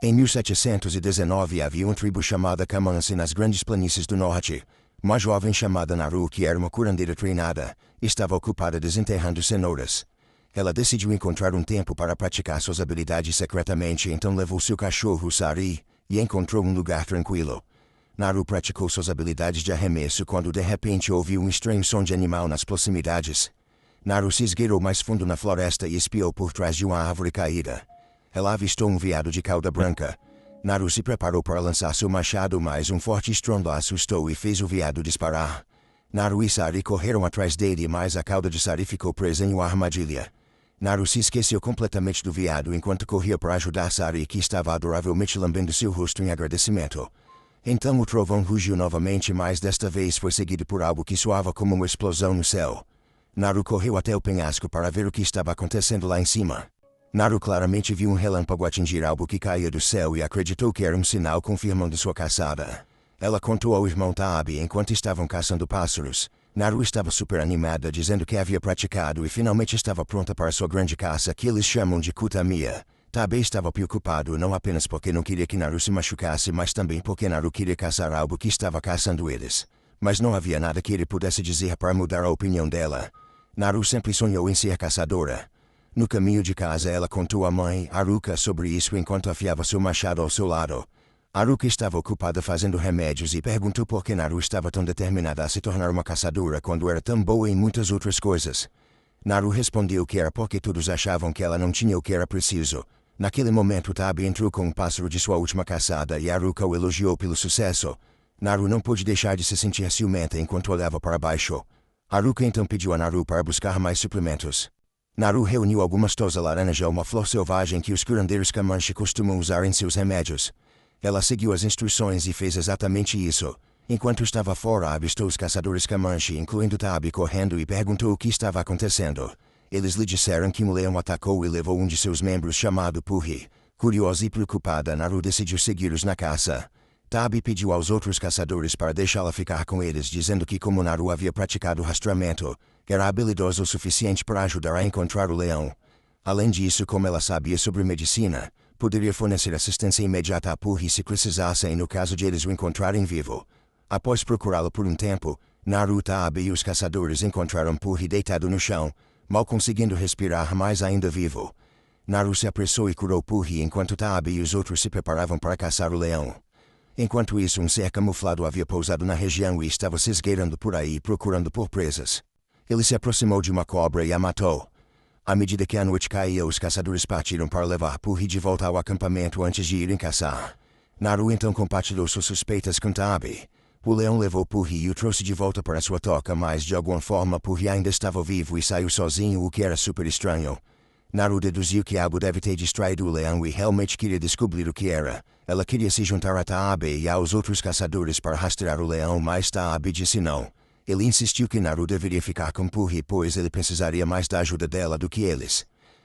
Em 1719 havia uma tribo chamada Kamance nas grandes planícies do norte. Uma jovem chamada Naru, que era uma curandeira treinada, estava ocupada desenterrando cenouras. Ela decidiu encontrar um tempo para praticar suas habilidades secretamente, então levou seu cachorro Sari e encontrou um lugar tranquilo. Naru praticou suas habilidades de arremesso quando de repente ouviu um estranho som de animal nas proximidades. Naru se esgueirou mais fundo na floresta e espiou por trás de uma árvore caída. Ela avistou um veado de cauda branca. Naru se preparou para lançar seu machado, mas um forte estrondo a assustou e fez o veado disparar. Naru e Sari correram atrás dele, mas a cauda de Sari ficou presa em uma armadilha. Naru se esqueceu completamente do veado enquanto corria para ajudar Sari, que estava adoravelmente lambendo seu rosto em agradecimento. Então o trovão rugiu novamente, mas desta vez foi seguido por algo que soava como uma explosão no céu. Naru correu até o penhasco para ver o que estava acontecendo lá em cima. Naru claramente viu um relâmpago atingir algo que caía do céu e acreditou que era um sinal confirmando sua caçada. Ela contou ao irmão Taabi enquanto estavam caçando pássaros. Naru estava super animada, dizendo que havia praticado e finalmente estava pronta para sua grande caça, que eles chamam de Kutamiya. Taabi estava preocupado não apenas porque não queria que Naru se machucasse, mas também porque Naru queria caçar algo que estava caçando eles. Mas não havia nada que ele pudesse dizer para mudar a opinião dela. Naru sempre sonhou em ser caçadora. No caminho de casa ela contou à mãe, Haruka, sobre isso enquanto afiava seu machado ao seu lado. Haruka estava ocupada fazendo remédios e perguntou por que Naru estava tão determinada a se tornar uma caçadora quando era tão boa em muitas outras coisas. Naru respondeu que era porque todos achavam que ela não tinha o que era preciso. Naquele momento Taabi entrou com um pássaro de sua última caçada e Haruka o elogiou pelo sucesso. Naru não pôde deixar de se sentir ciumenta enquanto olhava para baixo. Haruka então pediu a Naru para buscar mais suplementos. Naru reuniu algumas tosa laranja, uma flor selvagem que os curandeiros Kamanchi costumam usar em seus remédios. Ela seguiu as instruções e fez exatamente isso. Enquanto estava fora, avistou os caçadores Kamanchi, incluindo Taabi, correndo e perguntou o que estava acontecendo. Eles lhe disseram que um leão atacou e levou um de seus membros, chamado Puri. Curiosa e preocupada, Naru decidiu segui-los na caça. Taabi pediu aos outros caçadores para deixá-la ficar com eles, dizendo que como Naru havia praticado rastreamento, era habilidosa o suficiente para ajudar a encontrar o leão. Além disso, como ela sabia sobre medicina, poderia fornecer assistência imediata a Puri se precisassem no caso de eles o encontrarem vivo. Após procurá-lo por um tempo, Naru, Taabi e os caçadores encontraram Puri deitado no chão, mal conseguindo respirar, mas ainda vivo. Naru se apressou e curou Puri enquanto Taabi e os outros se preparavam para caçar o leão. Enquanto isso, um ser camuflado havia pousado na região e estava se esgueirando por aí procurando por presas. Ele se aproximou de uma cobra e a matou. À medida que a noite caía, os caçadores partiram para levar Puri de volta ao acampamento antes de irem caçar. Naru então compartilhou suas suspeitas com Taabi. O leão levou Puri e o trouxe de volta para sua toca, mas de alguma forma Puri ainda estava vivo e saiu sozinho, o que era super estranho. Naru deduziu que algo deve ter distraído o leão e realmente queria descobrir o que era. Ela queria se juntar a Taabi e aos outros caçadores para rastrear o leão, mas Taabi disse não. Ele insistiu que Naru deveria ficar com Puri, pois ele precisaria mais da ajuda dela do que eles.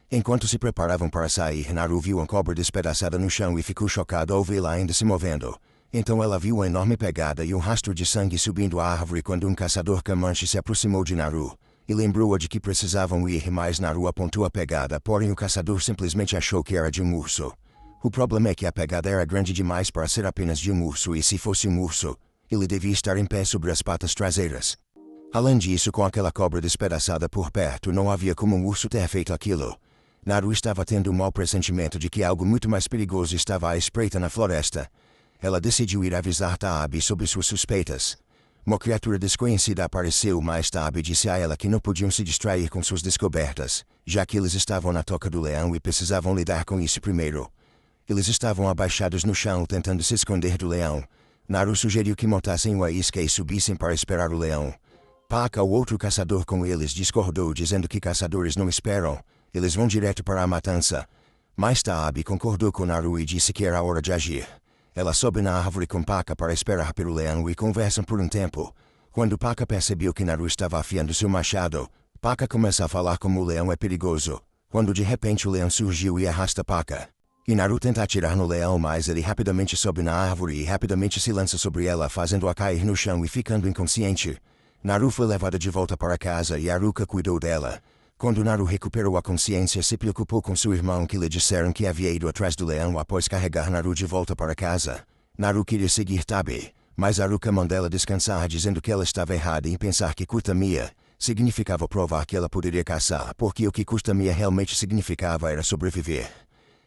Enquanto se preparavam para sair, Naru viu uma cobra despedaçada no chão e ficou chocada ao vê-la ainda se movendo. Então ela viu uma enorme pegada e um rastro de sangue subindo a árvore quando um caçador Kamanchi se aproximou de Naru. E lembrou-a de que precisavam ir, mas Naru apontou a pegada, porém o caçador simplesmente achou que era de um urso. O problema é que a pegada era grande demais para ser apenas de um urso, e se fosse um urso, ele devia estar em pé sobre as patas traseiras. Além disso, com aquela cobra despedaçada por perto, não havia como um urso ter feito aquilo. Naru estava tendo um mau pressentimento de que algo muito mais perigoso estava à espreita na floresta. Ela decidiu ir avisar Taabi sobre suas suspeitas. Uma criatura desconhecida apareceu, mas Taabi disse a ela que não podiam se distrair com suas descobertas, já que eles estavam na toca do leão e precisavam lidar com isso primeiro. Eles estavam abaixados no chão tentando se esconder do leão. Naru sugeriu que montassem uma isca e subissem para esperar o leão. Paka, o outro caçador com eles, discordou, dizendo que caçadores não esperam, eles vão direto para a matança. Mas Taabi concordou com Naru e disse que era hora de agir. Ela sobe na árvore com Paka para esperar pelo leão e conversam por um tempo. Quando Paka percebeu que Naru estava afiando seu machado, Paka começa a falar como o leão é perigoso, quando de repente o leão surgiu e arrasta Paka. E Naru tenta atirar no leão, mas ele rapidamente sobe na árvore e rapidamente se lança sobre ela, fazendo-a cair no chão e ficando inconsciente. Naru foi levada de volta para casa e Haruka cuidou dela. Quando Naru recuperou a consciência, se preocupou com seu irmão que lhe disseram que havia ido atrás do leão após carregar Naru de volta para casa. Naru queria seguir Tabe, mas Haruka mandou ela descansar dizendo que ela estava errada em pensar que Kutamiya significava provar que ela poderia caçar, porque o que Kutamiya realmente significava era sobreviver.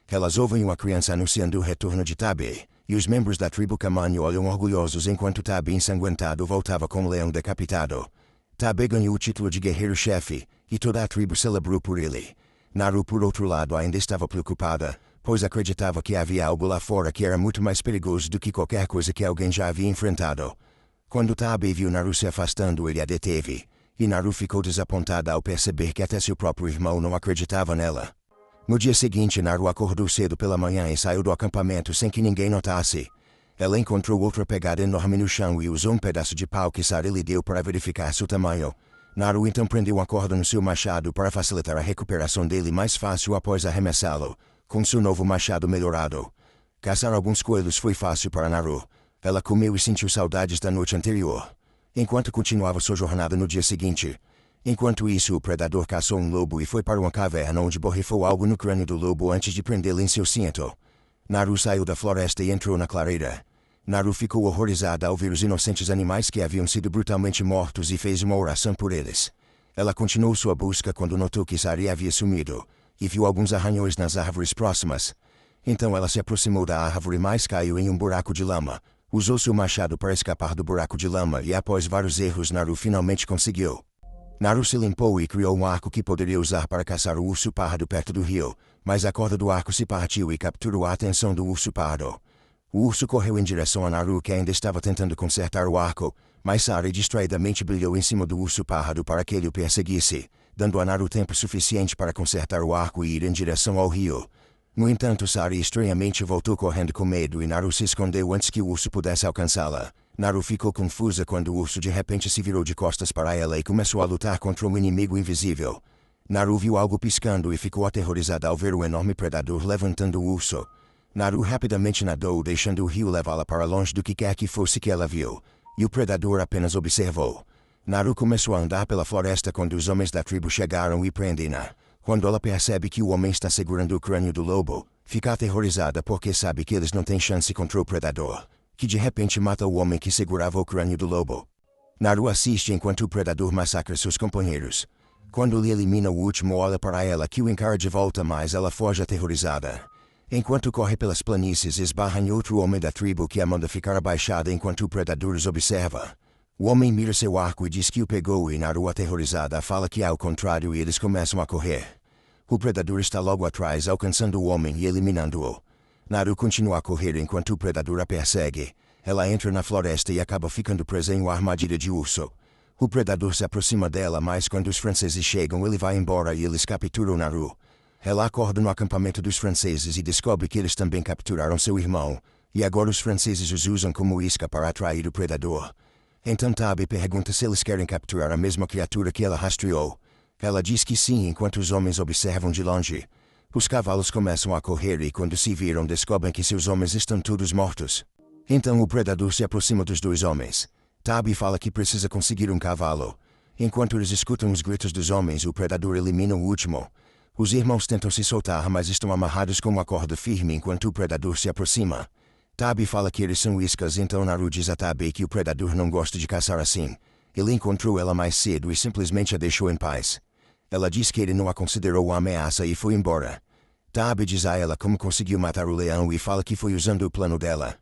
Elas ouvem uma criança anunciando o retorno de Tabe, e os membros da tribo Kamanyo olham orgulhosos enquanto Tabe ensanguentado voltava com o leão decapitado. Tabe ganhou o título de guerreiro-chefe, e toda a tribo celebrou por ele. Naru, por outro lado, ainda estava preocupada, pois acreditava que havia algo lá fora que era muito mais perigoso do que qualquer coisa que alguém já havia enfrentado. Quando Tabe viu Naru se afastando, ele a deteve, e Naru ficou desapontada ao perceber que até seu próprio irmão não acreditava nela. No dia seguinte, Naru acordou cedo pela manhã e saiu do acampamento sem que ninguém notasse. Ela encontrou outra pegada enorme no chão e usou um pedaço de pau que Sari lhe deu para verificar seu tamanho. Naru então prendeu uma corda no seu machado para facilitar a recuperação dele mais fácil após arremessá-lo, com seu novo machado melhorado. Caçar alguns coelhos foi fácil para Naru. Ela comeu e sentiu saudades da noite anterior. Enquanto continuava sua jornada no dia seguinte. Enquanto isso, o predador caçou um lobo e foi para uma caverna onde borrifou algo no crânio do lobo antes de prendê-lo em seu cinto. Naru saiu da floresta e entrou na clareira. Naru ficou horrorizada ao ver os inocentes animais que haviam sido brutalmente mortos e fez uma oração por eles. Ela continuou sua busca quando notou que Sari havia sumido, e viu alguns arranhões nas árvores próximas. Então ela se aproximou da árvore, mas caiu em um buraco de lama. Usou seu machado para escapar do buraco de lama e após vários erros Naru finalmente conseguiu. Naru se limpou e criou um arco que poderia usar para caçar o urso pardo perto do rio, mas a corda do arco se partiu e capturou a atenção do urso pardo. O urso correu em direção a Naru, que ainda estava tentando consertar o arco, mas Sari distraidamente brilhou em cima do urso pardo para que ele o perseguisse, dando a Naru tempo suficiente para consertar o arco e ir em direção ao rio. No entanto, Sari estranhamente voltou correndo com medo e Naru se escondeu antes que o urso pudesse alcançá-la. Naru ficou confusa quando o urso de repente se virou de costas para ela e começou a lutar contra um inimigo invisível. Naru viu algo piscando e ficou aterrorizada ao ver o enorme predador levantando o urso. Naru rapidamente nadou, deixando o rio levá-la para longe do que quer que fosse que ela viu, e o predador apenas observou. Naru começou a andar pela floresta quando os homens da tribo chegaram e prendem-na. Quando ela percebe que o homem está segurando o crânio do lobo, fica aterrorizada porque sabe que eles não têm chance contra o predador, que de repente mata o homem que segurava o crânio do lobo. Naru assiste enquanto o predador massacra seus companheiros. Quando ele elimina o último, olha para ela que o encara de volta, mas ela foge aterrorizada. Enquanto corre pelas planícies, esbarra em outro homem da tribo que a manda ficar abaixada enquanto o predador os observa. O homem mira seu arco e diz que o pegou e Naru, aterrorizada, fala que é ao contrário e eles começam a correr. O predador está logo atrás, alcançando o homem e eliminando-o. Naru continua a correr enquanto o predador a persegue. Ela entra na floresta e acaba ficando presa em uma armadilha de urso. O predador se aproxima dela, mas quando os franceses chegam ele vai embora e eles capturam Naru. Ela acorda no acampamento dos franceses e descobre que eles também capturaram seu irmão, e agora os franceses os usam como isca para atrair o predador. Então Tabe pergunta se eles querem capturar a mesma criatura que ela rastreou. Ela diz que sim enquanto os homens observam de longe. Os cavalos começam a correr e quando se viram descobrem que seus homens estão todos mortos. Então o predador se aproxima dos dois homens. Tabe fala que precisa conseguir um cavalo. Enquanto eles escutam os gritos dos homens, o predador elimina o último. Os irmãos tentam se soltar, mas estão amarrados com uma corda firme enquanto o predador se aproxima. Tabe fala que eles são iscas, então Naru diz a Tabe que o predador não gosta de caçar assim. Ele encontrou ela mais cedo e simplesmente a deixou em paz. Ela diz que ele não a considerou uma ameaça e foi embora. Tabe diz a ela como conseguiu matar o leão e fala que foi usando o plano dela.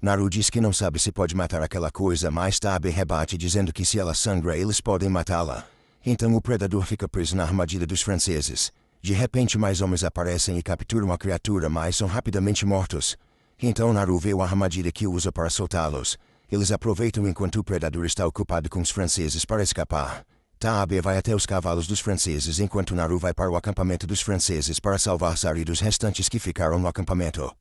Naru diz que não sabe se pode matar aquela coisa, mas Tabe rebate dizendo que se ela sangra eles podem matá-la. Então o predador fica preso na armadilha dos franceses. De repente mais homens aparecem e capturam a criatura, mas são rapidamente mortos. Então Naru vê a armadilha que usa para soltá-los. Eles aproveitam enquanto o predador está ocupado com os franceses para escapar. Tabe vai até os cavalos dos franceses enquanto Naru vai para o acampamento dos franceses para salvar Sari dos restantes que ficaram no acampamento.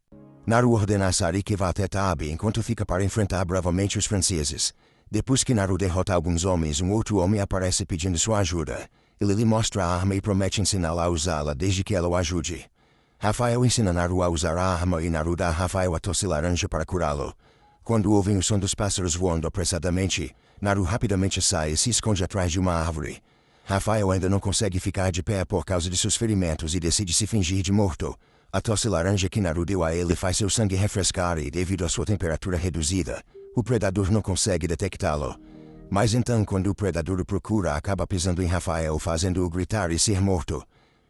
Naru ordena a Sari que vá até Tabe enquanto fica para enfrentar bravamente os franceses. Depois que Naru derrota alguns homens, um outro homem aparece pedindo sua ajuda. Ele lhe mostra a arma e promete ensiná-la a usá-la desde que ela o ajude. Rafael ensina Naru a usar a arma e Naru dá a Rafael a tosse laranja para curá-lo. Quando ouvem o som dos pássaros voando apressadamente, Naru rapidamente sai e se esconde atrás de uma árvore. Rafael ainda não consegue ficar de pé por causa de seus ferimentos e decide se fingir de morto. A tosse laranja que Naru deu a ele faz seu sangue refrescar e, devido à sua temperatura reduzida, o predador não consegue detectá-lo. Mas então, quando o predador o procura, acaba pisando em Rafael, fazendo-o gritar e ser morto.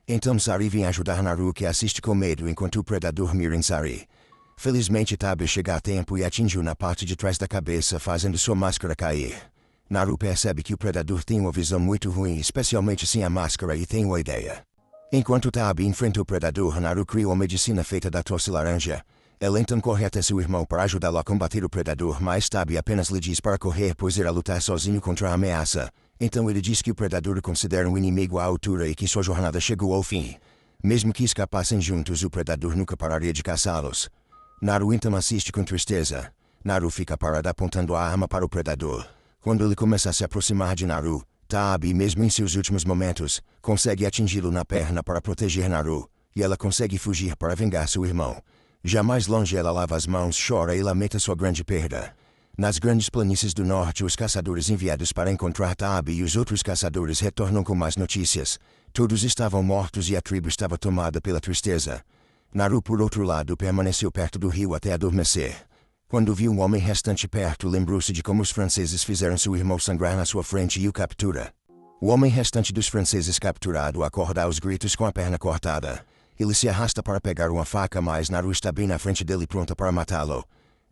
Então Sari vem ajudar Naru, que assiste com medo enquanto o predador mira em Sari. Felizmente Tabi chega a tempo e atinge-o na parte de trás da cabeça, fazendo sua máscara cair. Naru percebe que o predador tem uma visão muito ruim, especialmente sem a máscara, e tem uma ideia. Enquanto Tabi enfrenta o predador, Naru cria uma medicina feita da tosse laranja. Ela então corre até seu irmão para ajudá-lo a combater o predador, mas Tabi apenas lhe diz para correr, pois irá lutar sozinho contra a ameaça. Então ele diz que o predador o considera um inimigo à altura e que sua jornada chegou ao fim. Mesmo que escapassem juntos, o predador nunca pararia de caçá-los. Naru então assiste com tristeza. Naru fica parado apontando a arma para o predador. Quando ele começa a se aproximar de Naru, Tabi, mesmo em seus últimos momentos, consegue atingi-lo na perna para proteger Naru, e ela consegue fugir para vingar seu irmão. Já mais longe ela lava as mãos, chora e lamenta sua grande perda. Nas grandes planícies do norte, os caçadores enviados para encontrar Tabi e os outros caçadores retornam com mais notícias. Todos estavam mortos e a tribo estava tomada pela tristeza. Naru, por outro lado, permaneceu perto do rio até adormecer. Quando viu um homem restante perto, lembrou-se de como os franceses fizeram seu irmão sangrar na sua frente e o captura. O homem restante dos franceses capturado acorda aos gritos com a perna cortada. Ele se arrasta para pegar uma faca, mas Naru está bem na frente dele pronta para matá-lo.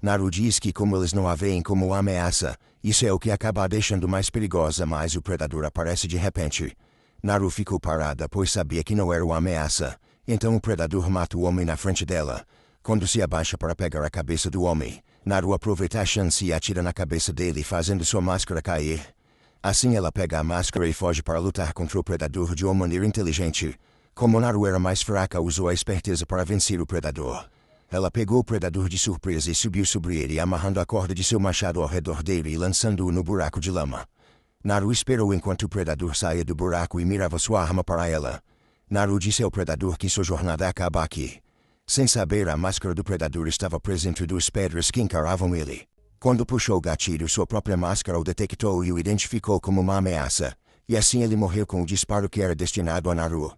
Naru diz que como eles não a veem como uma ameaça, isso é o que acaba a deixando mais perigosa, mas o predador aparece de repente. Naru ficou parada, pois sabia que não era uma ameaça. Então o predador mata o homem na frente dela. Quando se abaixa para pegar a cabeça do homem, Naru aproveita a chance e atira na cabeça dele, fazendo sua máscara cair. Assim ela pega a máscara e foge para lutar contra o predador de uma maneira inteligente. Como Naru era mais fraca, usou a esperteza para vencer o predador. Ela pegou o predador de surpresa e subiu sobre ele, amarrando a corda de seu machado ao redor dele e lançando-o no buraco de lama. Naru esperou enquanto o predador saía do buraco e mirava sua arma para ela. Naru disse ao predador que sua jornada acaba aqui. Sem saber, a máscara do predador estava presa entre duas pedras que encaravam ele. Quando puxou o gatilho, sua própria máscara o detectou e o identificou como uma ameaça, e assim ele morreu com o disparo que era destinado a Naru.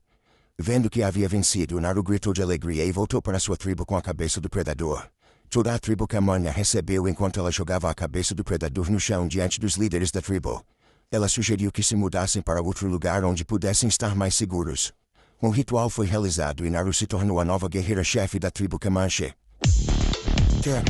Vendo que havia vencido, Naru gritou de alegria e voltou para sua tribo com a cabeça do predador. Toda a tribo Camanha recebeu enquanto ela jogava a cabeça do predador no chão diante dos líderes da tribo. Ela sugeriu que se mudassem para outro lugar onde pudessem estar mais seguros. Um ritual foi realizado e Naru se tornou a nova guerreira-chefe da tribo Comanche. Yeah.